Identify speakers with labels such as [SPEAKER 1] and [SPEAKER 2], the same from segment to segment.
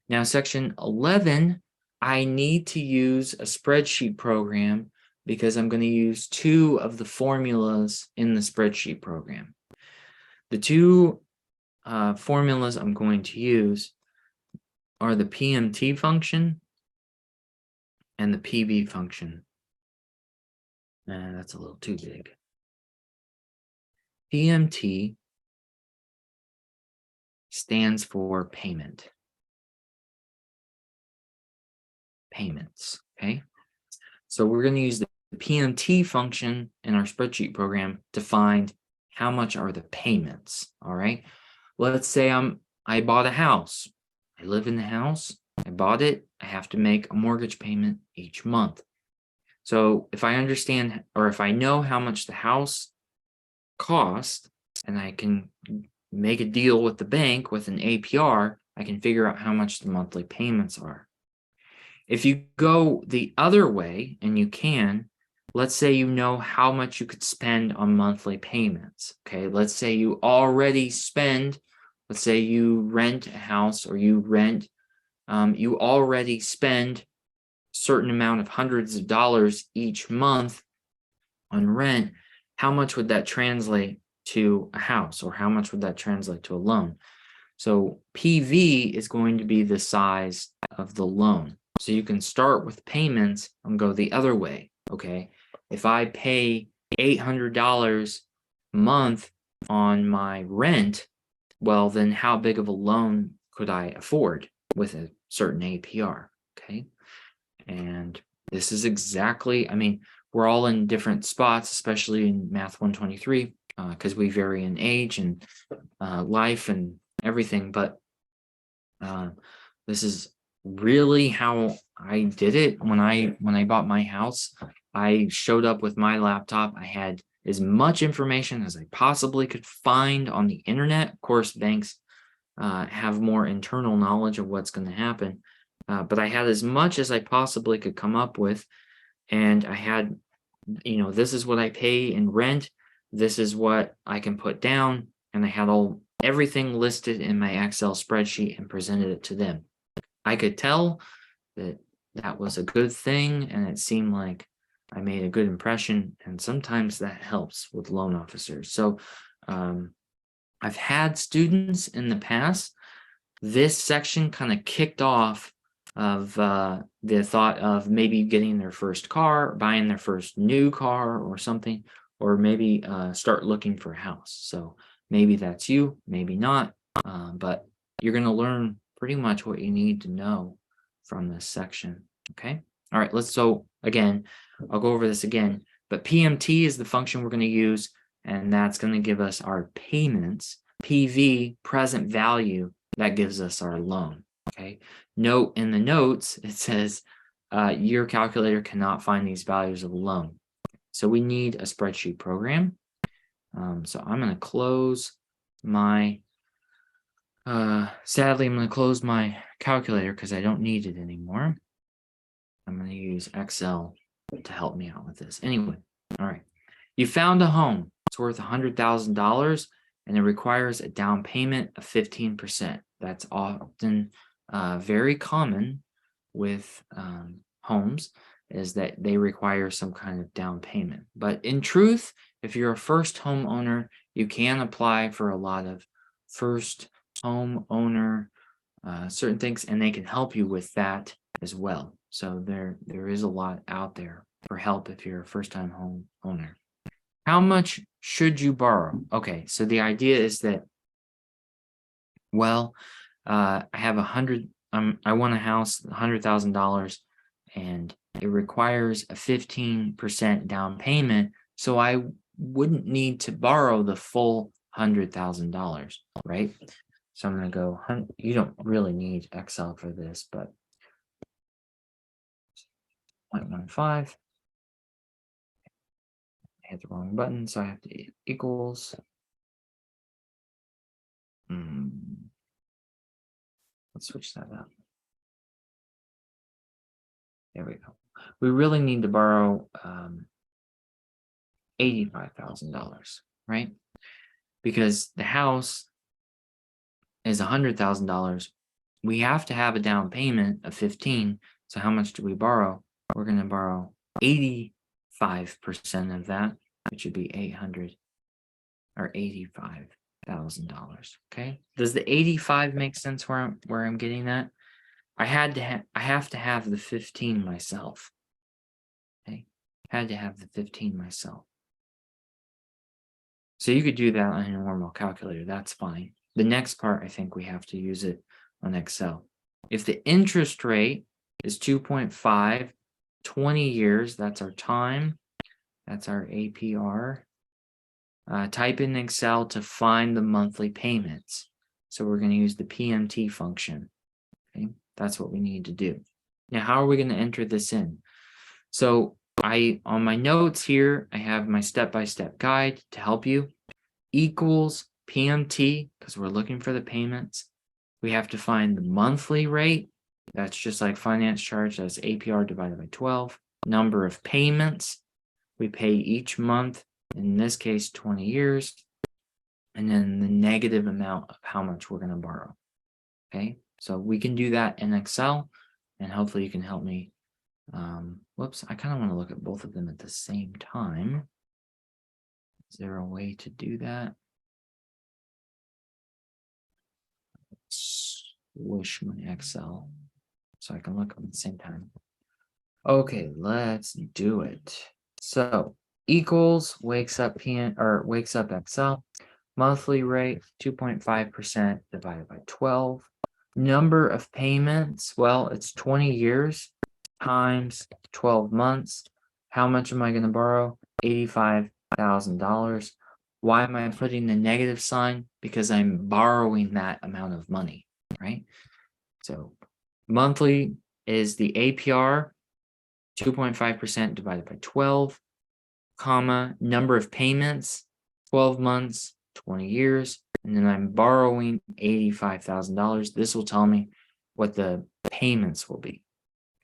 [SPEAKER 1] Now, section 11, I need to use a spreadsheet program because I'm going to use two of the formulas in the spreadsheet program. The two formulas I'm going to use are the PMT function and the PV function. That's a little too big. PMT stands for payment. Payments, okay? So we're going to use the PMT function in our spreadsheet program to find how much are the payments, all right? Let's say I bought a house. I live in the house. I bought it. I have to make a mortgage payment each month. So if I understand, or if I know how much the house cost, and I can make a deal with the bank with an APR, I can figure out how much the monthly payments are. If you go the other way, and you can, let's say you know how much you could spend on monthly payments. Okay, let's say you already spend, let's say you rent a house or you already spend a certain amount of hundreds of dollars each month on rent. How much would that translate to a house, or how much would that translate to a loan? So PV is going to be the size of the loan. So you can start with payments and go the other way, okay? If I pay $800 a month on my rent, well, then how big of a loan could I afford with a certain APR, okay? And this is exactly, I mean, we're all in different spots, especially in Math-123, because we vary in age and life and everything, but this is really how I did it when I bought my house. I showed up with my laptop. I had as much information as I possibly could find on the internet. Of course, banks have more internal knowledge of what's going to happen, but I had as much as I possibly could come up with, and I had, this is what I pay in rent, this is what I can put down, and I had everything listed in my Excel spreadsheet and presented it to them. I could tell that that was a good thing, and it seemed like I made a good impression, and sometimes that helps with loan officers. So I've had students in the past. This section kind of kicked off of the thought of maybe getting their first car, buying their first new car or something, or maybe start looking for a house. So maybe that's you, maybe not, but you're going to learn pretty much what you need to know from this section, okay? All right, so again, I'll go over this again, but PMT is the function we're going to use, and that's going to give us our payments. PV, present value, that gives us our loan, okay? Note in the notes, it says your calculator cannot find these values of a loan. So we need a spreadsheet program. So I'm going to close my, sadly, I'm going to close my calculator because I don't need it anymore. I'm going to use Excel to help me out with this. Anyway, all right. You found a home. It's worth $100,000 and it requires a down payment of 15%. That's often very common with homes, is that they require some kind of down payment. But in truth, if you're a first homeowner, you can apply for a lot of first homeowner certain things, and they can help you with that as well. So there is a lot out there for help if you're a first-time homeowner. How much should you borrow? Okay, so the idea is that, well, I have I want a house, $100,000, and it requires a 15% down payment, so I wouldn't need to borrow the full $100,000, right? So I'm going to go, you don't really need Excel for this, but 0.15. I hit the wrong button, so I have to equals. Let's switch that up. There we go. We really need to borrow $85,000, right? Because the house is $100,000, we have to have a down payment of 15. So how much do we borrow? We're going to borrow 85% of that, which would be 800 or $85,000. Okay. Does the 85 make sense where I'm getting that? I have to have the 15 myself. Okay. Had to have the 15 myself. So you could do that on a normal calculator. That's fine. The next part, I think we have to use it on Excel. If the interest rate is 2.5, 20 years, that's our time. That's our APR. Type in Excel to find the monthly payments. So we're going to use the PMT function. Okay, that's what we need to do. Now, how are we going to enter this in? So on my notes here, I have my step-by-step guide to help you. Equals PMT, because we're looking for the payments. We have to find the monthly rate. That's just like finance charge. That's APR divided by 12. Number of payments we pay each month. In this case, 20 years. And then the negative amount of how much we're going to borrow. Okay, so we can do that in Excel, and hopefully you can help me. Whoops, I kind of want to look at both of them at the same time. Is there a way to do that? Switch my Excel so I can look at the same time. Okay, let's do it. So equals wakes up Excel. Monthly rate 2.5% divided by 12. Number of payments, well, it's 20 years times 12 months. How much am I going to borrow? $85,000. Why am I putting the negative sign? Because I'm borrowing that amount of money, right? So monthly is the APR, 2.5% divided by 12, comma, number of payments, 12 months, 20 years, and then I'm borrowing $85,000. This will tell me what the payments will be.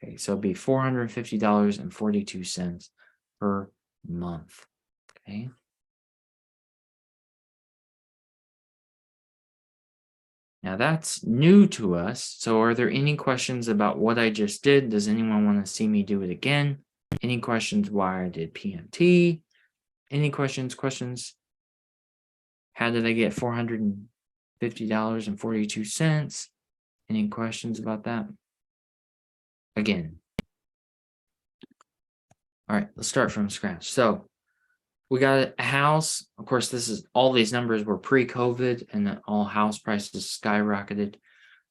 [SPEAKER 1] Okay, so it'll be $450.42 per month. Okay. Now that's new to us. So are there any questions about what I just did? Does anyone want to see me do it again? Any questions why I did PMT? Any questions? How did I get $450.42? Any questions about that? Again. All right, let's start from scratch. So we got a house. Of course, all these numbers were pre-COVID and all house prices skyrocketed.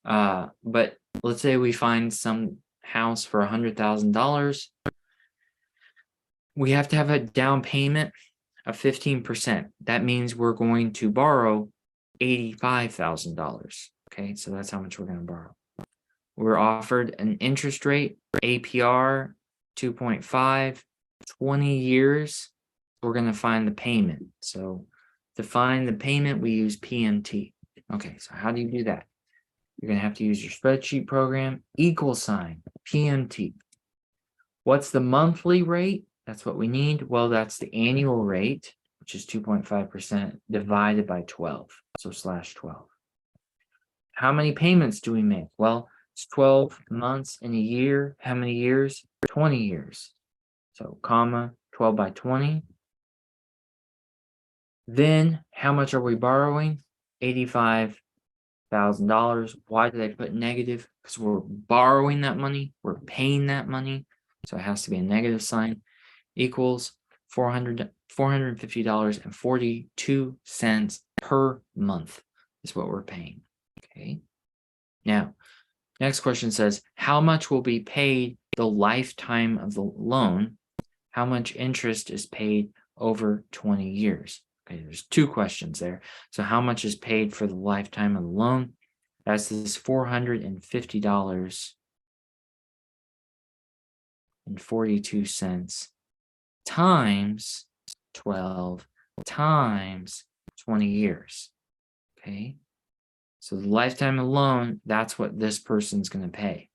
[SPEAKER 1] But let's say we find some house for $100,000. We have to have a down payment of 15%. That means we're going to borrow $85,000. Okay, so that's how much we're going to borrow. We're offered an interest rate, APR 2.5, 20 years. We're going to find the payment. So to find the payment, we use PMT. Okay, so how do you do that? You're going to have to use your spreadsheet program, equal sign, PMT. What's the monthly rate? That's what we need. Well, that's the annual rate, which is 2.5% divided by 12. So /12. How many payments do we make? Well, it's 12 months in a year. How many years? 20 years. So comma, 12 by 20. Then how much are we borrowing? $85,000. Why did I put negative? Because we're borrowing that money. We're paying that money. So it has to be a negative sign. Equals $450.42 per month is what we're paying. Okay. Now, next question says, how much will be paid the lifetime of the loan? How much interest is paid over 20 years? Okay, there's two questions there. So how much is paid for the lifetime of the loan? That's this $450.42 times 12 times 20 years. Okay. So the lifetime of the loan, that's what this person's going to pay.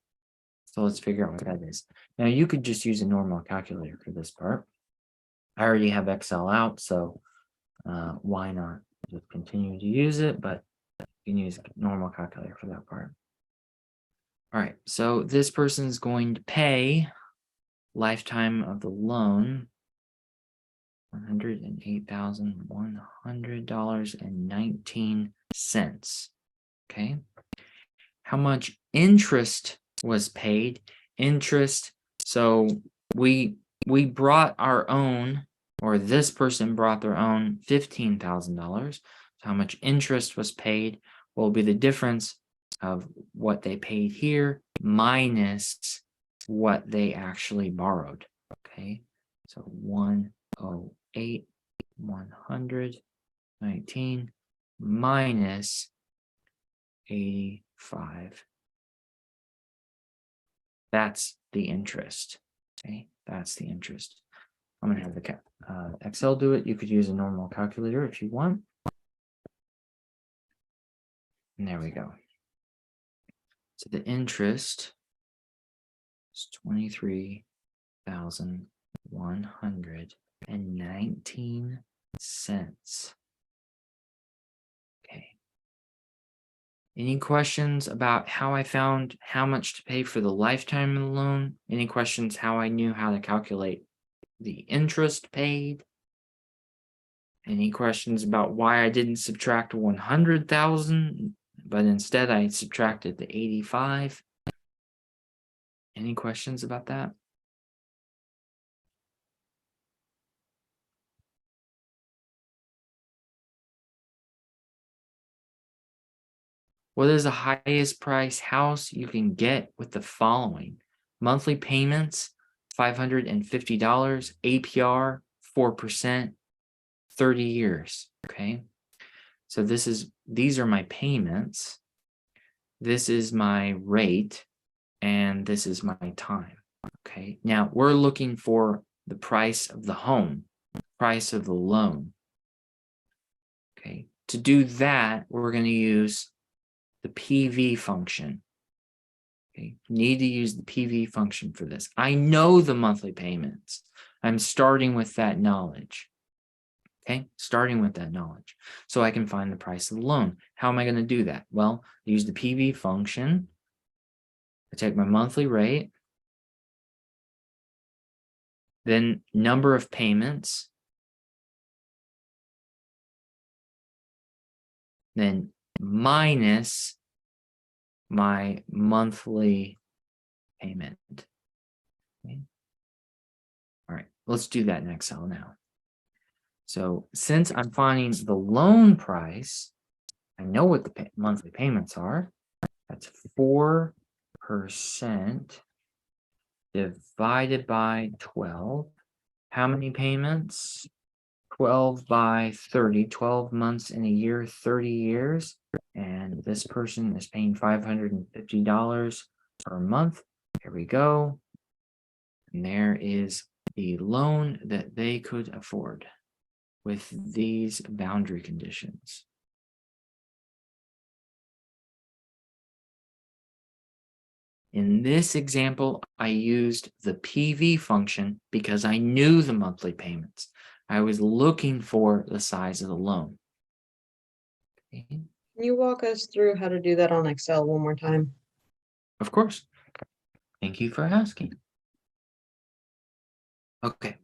[SPEAKER 1] So let's figure out what that is. Now you could just use a normal calculator for this part. I already have Excel out, so why not just continue to use it, but you can use a normal calculator for that part. All right, so this person is going to pay lifetime of the loan $108,100.19. Okay. How much interest was paid? Interest. So we brought our own, or this person brought their own $15,000. So how much interest was paid will be the difference of what they paid here minus what they actually borrowed. Okay. So 108, 119 minus 85. That's the interest. Okay, that's the interest. I'm going to have the Excel do it. You could use a normal calculator if you want. And there we go. So the interest is 23,119 cents. Okay. Any questions about how I found how much to pay for the lifetime of the loan? Any questions how I knew how to calculate the interest paid? Any questions about why I didn't subtract 100,000, but instead I subtracted the 85? Any questions about that? What is the highest price house you can get with the following? Monthly payments, $550, APR, 4%, 30 years. Okay. So these are my payments. This is my rate, and this is my time. Okay. Now we're looking for the price of the home, price of the loan. Okay. To do that, we're going to use the PV function. Okay. Need to use the PV function for this. I know the monthly payments. I'm starting with that knowledge. Okay, starting with that knowledge. So I can find the price of the loan. How am I going to do that? Well, use the PV function. I take my monthly rate, then number of payments, then minus my monthly payment. Okay. All right, let's do that in Excel now. So since I'm finding the loan price, I know what the monthly payments are. That's 4% divided by 12. How many payments? 12 by 30, 12 months in a year, 30 years. And this person is paying $550 per month. Here we go. And there is the loan that they could afford with these boundary conditions. In this example, I used the PV function because I knew the monthly payments. I was looking for the size of the loan. Okay.
[SPEAKER 2] Can you walk us through how to do that on Excel one more time?
[SPEAKER 1] Of course. Thank you for asking. Okay.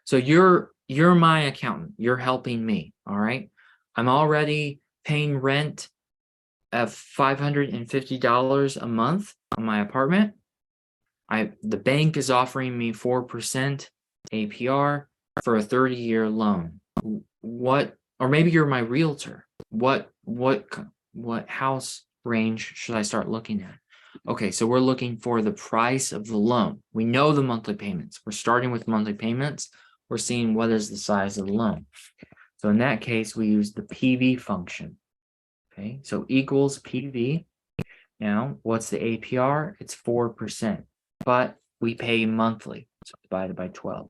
[SPEAKER 1] So you're my accountant. You're helping me. All right. I'm already paying rent of $550 a month on my apartment. The bank is offering me 4% APR for a 30-year loan. What, or maybe you're my realtor. What house range should I start looking at? Okay, so we're looking for the price of the loan. We know the monthly payments. We're starting with monthly payments. We're seeing what is the size of the loan. So in that case, we use the PV function. Okay, so equals PV. Now, what's the APR? It's 4%, but we pay monthly, so divided by 12.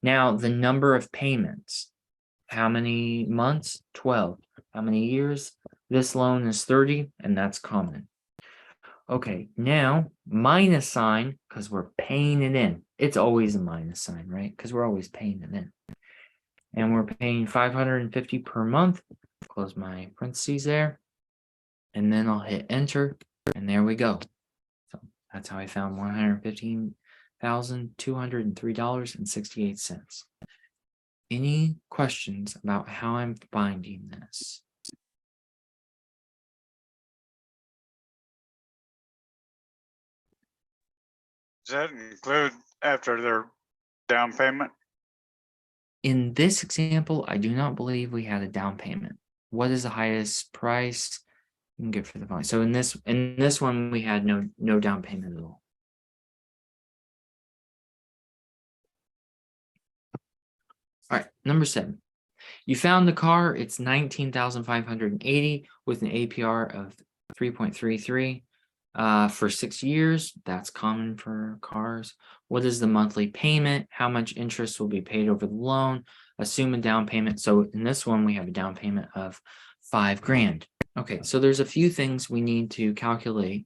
[SPEAKER 1] Now, the number of payments. How many months? 12. How many years? This loan is 30, and that's common. Okay, now minus sign, because we're paying it in. It's always a minus sign, right? Because we're always paying it in. And we're paying $550 per month. Close my parentheses there. And then I'll hit enter, and there we go. That's how I found $115,203.68. Any questions about how I'm finding this?
[SPEAKER 3] Does that include after their down payment?
[SPEAKER 1] In this example, I do not believe we had a down payment. What is the highest price you can get for the phone? So in this one, we had no down payment at all. All right, number 7. You found the car. It's 19,580 with an APR of 3.33 for 6 years. That's common for cars. What is the monthly payment? How much interest will be paid over the loan? Assume a down payment. So in this one, we have a down payment of $5,000. Okay, so there's a few things we need to calculate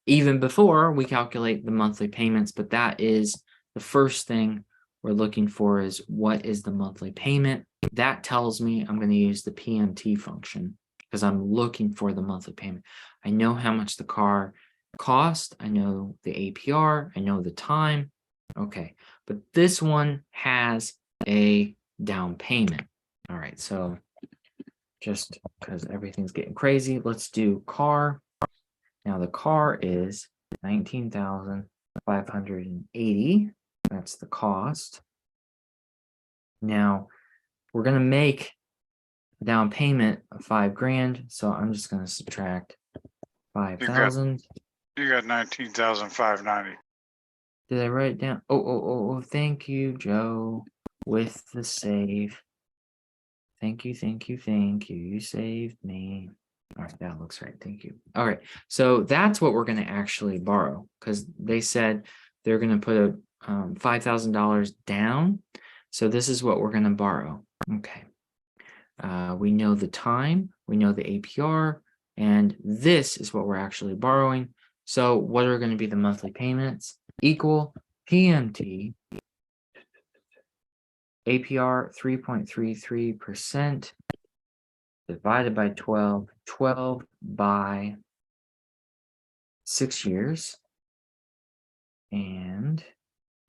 [SPEAKER 1] even before we calculate the monthly payments, but that is the first thing we're looking for is what is the monthly payment. That tells me I'm going to use the PMT function because I'm looking for the monthly payment. I know how much the car cost. I know the APR. I know the time. Okay, but this one has a down payment. All right, so just because everything's getting crazy, let's do car. Now the car is 19,580. That's the cost. Now we're going to make a down payment of $5,000. So I'm just going to subtract 5,000.
[SPEAKER 3] You got 19,590.
[SPEAKER 1] Did I write it down? Oh, thank you, Joe, with the save. Thank you. You saved me. All right, that looks right. Thank you. All right, so that's what we're going to actually borrow because they said they're going to put a $5,000 down. So this is what we're going to borrow. Okay. We know the time, we know the APR, and this is what we're actually borrowing. So what are going to be the monthly payments? Equal PMT, APR 3.33% divided by 12, 12 by 6 years. And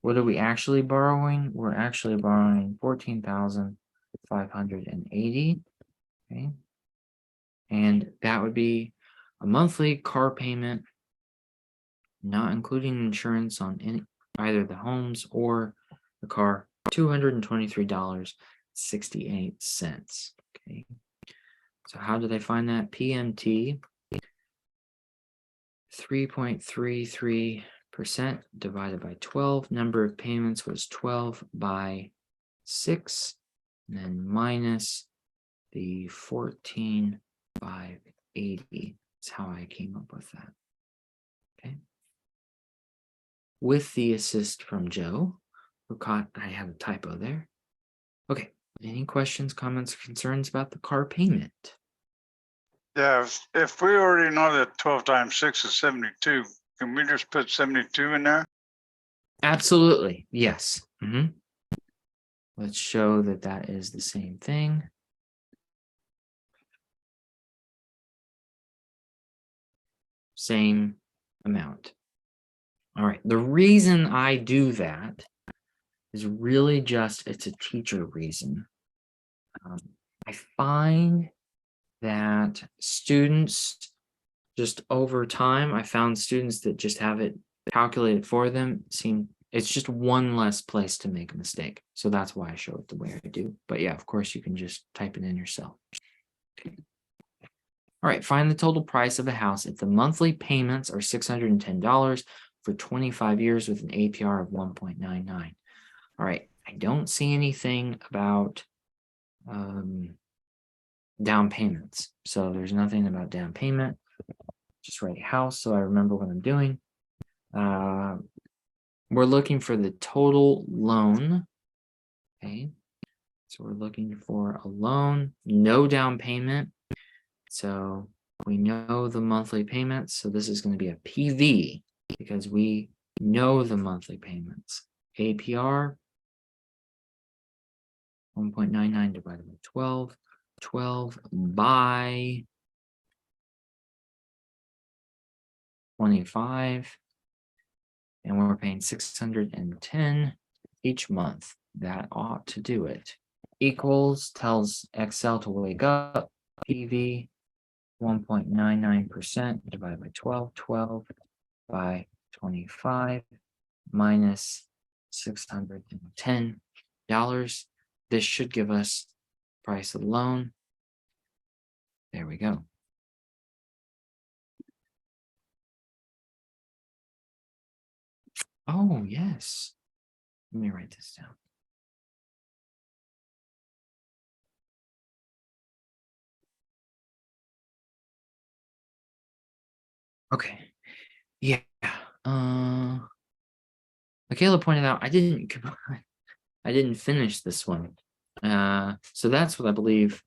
[SPEAKER 1] what are we actually borrowing? We're actually borrowing 14,580. Okay. And that would be a monthly car payment, not including insurance on either the homes or the car, $223.68. Okay. So how did I find that? PMT 3.33% divided by 12. Number of payments was 12 by 6, and then minus the 14,580. That's how I came up with that. Okay. With the assist from Joe, who caught I have a typo there. Okay. Any questions, comments, or concerns about the car payment?
[SPEAKER 3] Yeah, if we already know that 12 times 6 is 72, can we just put 72 in there?
[SPEAKER 1] Absolutely. Yes. Let's show that that is the same thing. Same amount. All right. The reason I do that is really just it's a teacher reason. I find that students just over time, I found students that just have it calculated for them it's just one less place to make a mistake. So that's why I show it the way I do. But yeah, of course, you can just type it in yourself. Okay. All right, find the total price of a house if the monthly payments are $610 for 25 years with an APR of 1.99. All right, I don't see anything about down payments. So there's nothing about down payment. Just write house so I remember what I'm doing. We're looking for the total loan. Okay, so we're looking for a loan, no down payment. So we know the monthly payments. So this is going to be a PV because we know the monthly payments. APR 1.99 divided by 12. 12 by 25. and we're paying 610 each month. That ought to do it. Equals tells Excel to wake up. PV 1.99% divided by 12 by 25 minus $610. This should give us price of the loan. There we go. Oh, yes. Let me write this down. Okay. Yeah. Michaela pointed out I didn't finish this one. So that's what I believe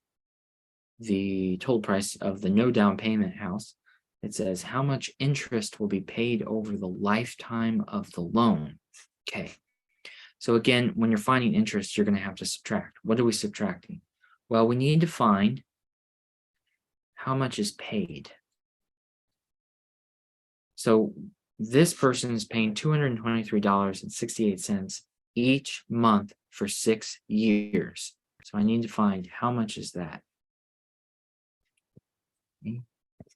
[SPEAKER 1] the total price of the no down payment house. It says how much interest will be paid over the lifetime of the loan. Okay. So again, when you're finding interest, you're going to have to subtract. What are we subtracting? Well, we need to find how much is paid. So this person is paying $223.68 each month for 6 years. So I need to find how much is that.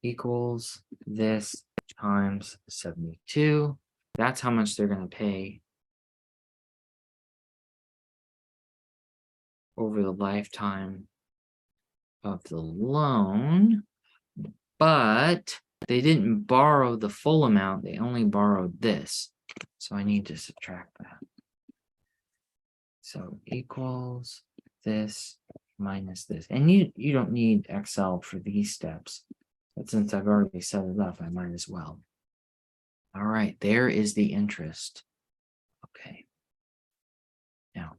[SPEAKER 1] Equals this times 72. That's how much they're going to pay over the lifetime of the loan. But they didn't borrow the full amount. They only borrowed this. So I need to subtract that. So equals this minus this. And you don't need Excel for these steps. But since I've already set it up, I might as well. All right, there is the interest. Okay. Now,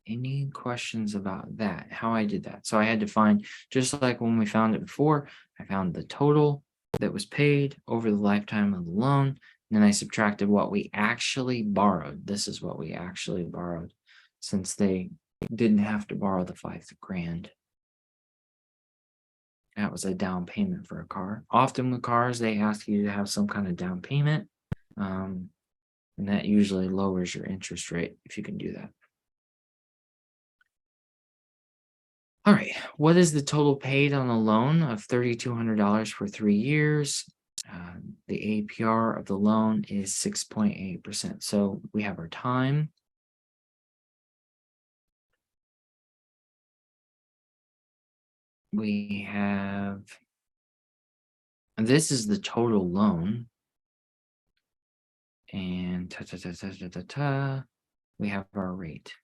[SPEAKER 1] any questions about that? How I did that? So I had to find, just like when we found it before, I found the total that was paid over the lifetime of the loan. And then I subtracted what we actually borrowed. This is what we actually borrowed, since they didn't have to borrow the $5,000. That was a down payment for a car. Often with cars, they ask you to have some kind of down payment. And that usually lowers your interest rate if you can do that. All right, what is the total paid on a loan of $3,200 for 3 years? The APR of the loan is 6.8%. So we have our time. We have, and this is the total loan. And we have our rate.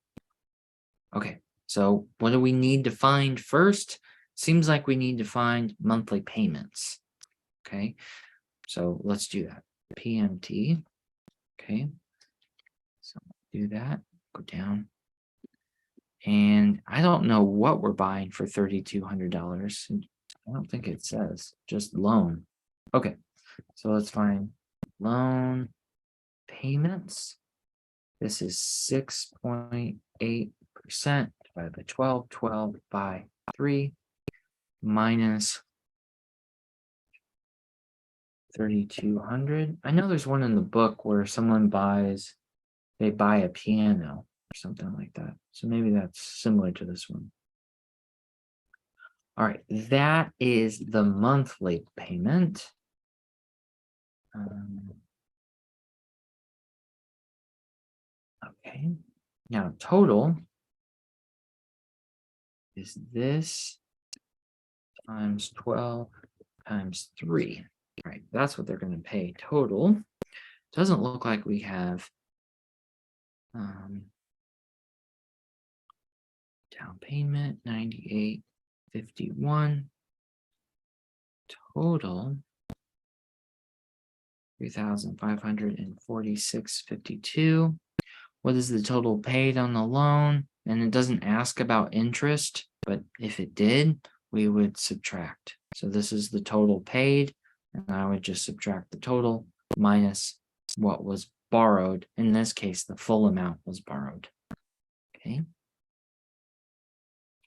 [SPEAKER 1] Okay, so what do we need to find first? Seems like we need to find monthly payments. Okay, so let's do that. PMT. Okay, so do that. Go down. And I don't know what we're buying for $3,200. I don't think it says, just loan. Okay, so let's find loan payments. This is 6.8% divided by 12 by 3 minus 3,200. I know there's one in the book where someone they buy a piano or something like that. So maybe that's similar to this one. All right, that is the monthly payment. Okay, now total is this times 12 times 3. All right, that's what they're going to pay total. Doesn't look like we have down payment 98.51, total 3,546.52. What is the total paid on the loan? And it doesn't ask about interest, but if it did, we would subtract. So this is the total paid, and I would just subtract the total minus what was borrowed. In this case, the full amount was borrowed. Okay.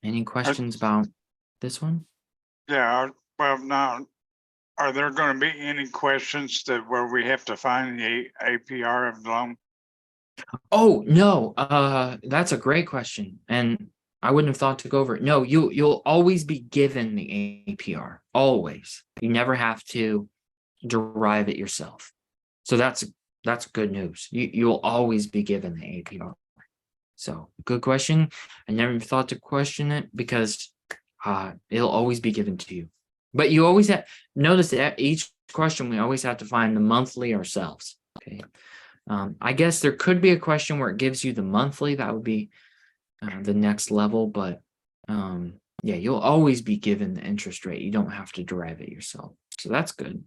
[SPEAKER 1] Any questions about this one?
[SPEAKER 3] Yeah, Well, now, are there gonna be any questions that where we have to find the APR of the loan?
[SPEAKER 1] Oh, no, that's a great question, and I wouldn't have thought to go over it. No, you'll always be given the APR, always. You never have to derive it yourself. So that's good news. You'll always be given the APR. So good question. I never thought to question it because it'll always be given to you. But you always have notice that each question we always have to find the monthly ourselves. Okay. I guess there could be a question where it gives you the monthly. That would be the next level, but yeah, you'll always be given the interest rate. You don't have to derive it yourself. So that's good.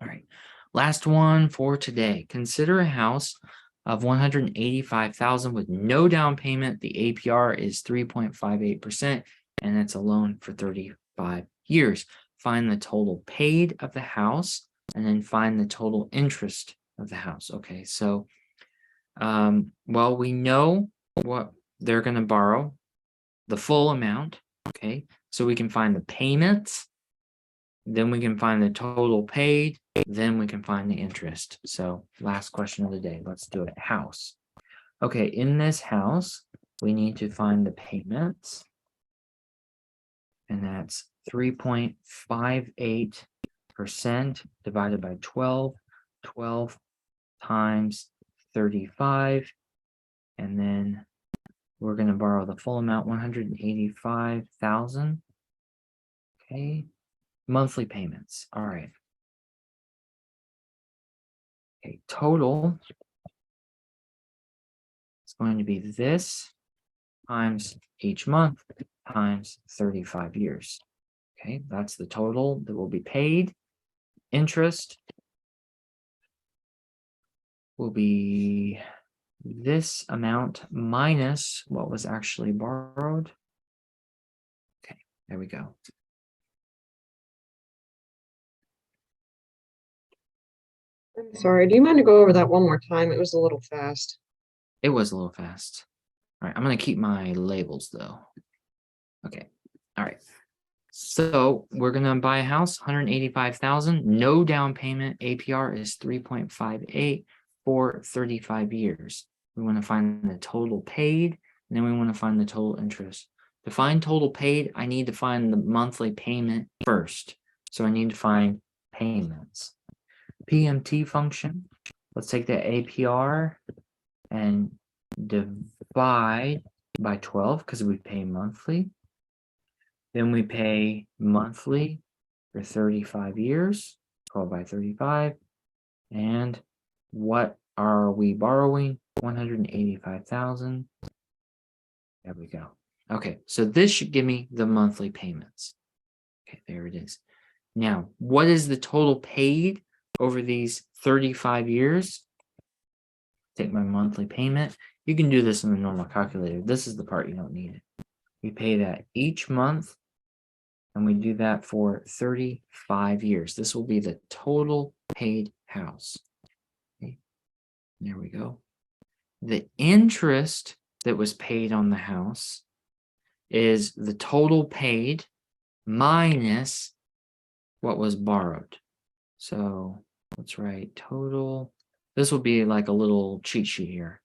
[SPEAKER 1] All right. Last one for today. Consider a house of 185,000 with no down payment. The APR is 3.58%, and it's a loan for 35 years. Find the total paid of the house, and then find the total interest of the house. Okay, so well, we know what they're going to borrow, the full amount. Okay, so we can find the payments, then we can find the total paid, then we can find the interest. So last question of the day, let's do it. House. Okay, in this house, we need to find the payments, and that's 3.58% divided by 12 times 35, and then we're going to borrow the full amount, 185,000. Okay, monthly payments. All right. Okay, total is going to be this times each month times 35 years. Okay, that's the total that will be paid. Interest will be this amount minus what was actually borrowed. Okay, there we go.
[SPEAKER 2] I'm sorry, do you mind to go over that one more time? It was a little fast.
[SPEAKER 1] It was a little fast. All right, I'm going to keep my labels though. Okay, all right. So we're going to buy a house, 185,000, no down payment. APR is 3.58 for 35 years. We want to find the total paid, and then we want to find the total interest. To find total paid, I need to find the monthly payment first. So I need to find payments. PMT function, let's take the APR and divide by 12 because we pay monthly. Then we pay monthly for 35 years, 12 by 35. And what are we borrowing? 185,000. There we go. Okay, so this should give me the monthly payments. Okay, there it is. Now, what is the total paid over these 35 years? Take my monthly payment. You can do this in the normal calculator. This is the part you don't need it. We pay that each month, and we do that for 35 years. This will be the total paid house. Okay. There we go. The interest that was paid on the house is the total paid minus what was borrowed. So let's write total. This will be like a little cheat sheet here.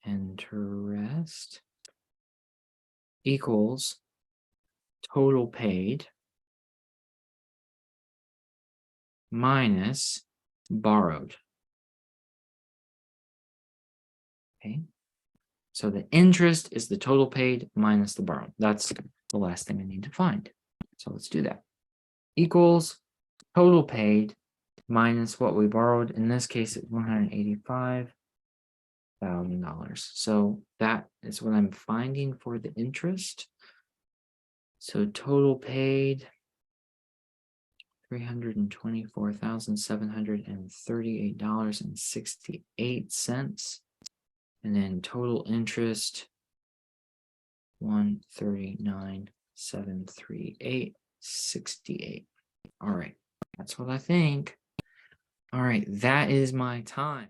[SPEAKER 1] Interest equals total paid minus borrowed. Okay. So the interest is the total paid minus the borrowed. That's the last thing I need to find. So let's do that. Equals total paid minus what we borrowed. In this case, it's $185,000. So that is what I'm finding for the interest. So total paid $324,738.68. And then total interest, 139,738.68. All right, that's what I think. All right, that is my time.